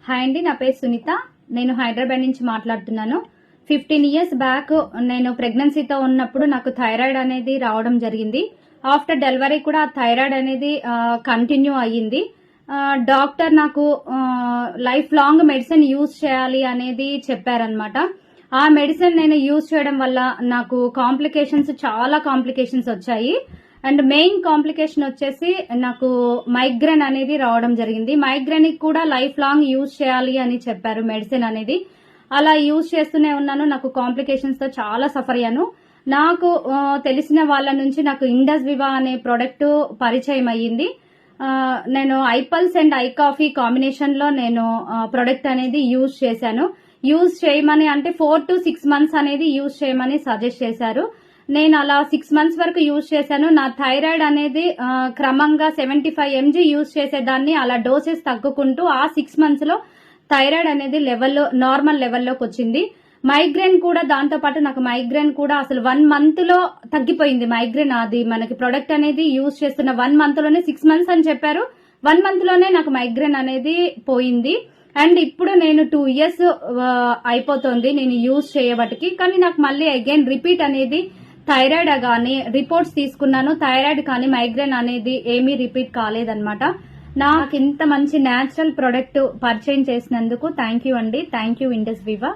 Hi అండి, నా పేరు సునీత. నేను హైదరాబాద్ నుంచి మాట్లాడుతున్నాను. 15 ఇయర్స్ బ్యాక్ నేను ప్రెగ్నెన్సీతో ఉన్నప్పుడు నాకు థైరాయిడ్ అనేది రావడం జరిగింది. ఆఫ్టర్ డెలివరీ కూడా ఆ థైరాయిడ్ అనేది కంటిన్యూ అయ్యింది. డాక్టర్ నాకు లైఫ్ లాంగ్ మెడిసిన్ యూజ్ చేయాలి అనేది చెప్పారనమాట. ఆ మెడిసిన్ నేను యూజ్ చేయడం వల్ల నాకు చాలా కాంప్లికేషన్స్ వచ్చాయి. అండ్ మెయిన్ కాంప్లికేషన్ వచ్చేసి నాకు మైగ్రేన్ అనేది రావడం జరిగింది. మైగ్రేన్ కూడా లైఫ్ లాంగ్ యూజ్ చేయాలి అని చెప్పారు మెడిసిన్ అనేది. అలా యూజ్ చేస్తూనే ఉన్నాను. నాకు కాంప్లికేషన్స్ తో చాలా సఫర్ అయ్యాను. నాకు తెలిసిన వాళ్ళ నుంచి నాకు ఇండస్ వివా అనే ప్రొడక్ట్ పరిచయం అయ్యింది. నేను ఐపల్స్ అండ్ ఐ కాఫీ కాంబినేషన్ లో నేను ప్రొడక్ట్ అనేది యూజ్ చేశాను. యూజ్ చేయమని అంటే 4 to 6 months అనేది యూజ్ చేయమని సజెస్ట్ చేశారు. నేను అలా 6 months వరకు యూజ్ చేశాను. నా థైరాయిడ్ అనేది క్రమంగా 75 mg యూజ్ చేసేదాన్ని. అలా డోసెస్ తగ్గుకుంటూ ఆ 6 months లో థైరాయిడ్ అనేది నార్మల్ లెవెల్లోకి వచ్చింది. మైగ్రేన్ కూడా దాంతో పాటు నాకు మైగ్రేన్ కూడా అసలు 1 month లో తగ్గిపోయింది. మైగ్రేన్ అది మనకి ప్రొడక్ట్ అనేది యూజ్ చేస్తున్న 1 month లోనే 6 months అని చెప్పారు. 1 month లోనే నాకు మైగ్రేన్ అనేది పోయింది. అండ్ ఇప్పుడు నేను 2 years అయిపోతుంది నేను యూజ్ చేయబట్టికి. కానీ నాకు మళ్ళీ అగైన్ రిపీట్ అనేది థైరాయిడ్ కానీ రిపోర్ట్స్ తీసుకున్నాను. థైరాయిడ్ కానీ మైగ్రేన్ అనేది ఏమీ రిపీట్ కాలేదన్నమాట. నాకు ఇంత మంచి న్యాచురల్ ప్రొడక్ట్ పరిచయం చేసినందుకు థ్యాంక్ యూ అండి. Thank you Indus వివా.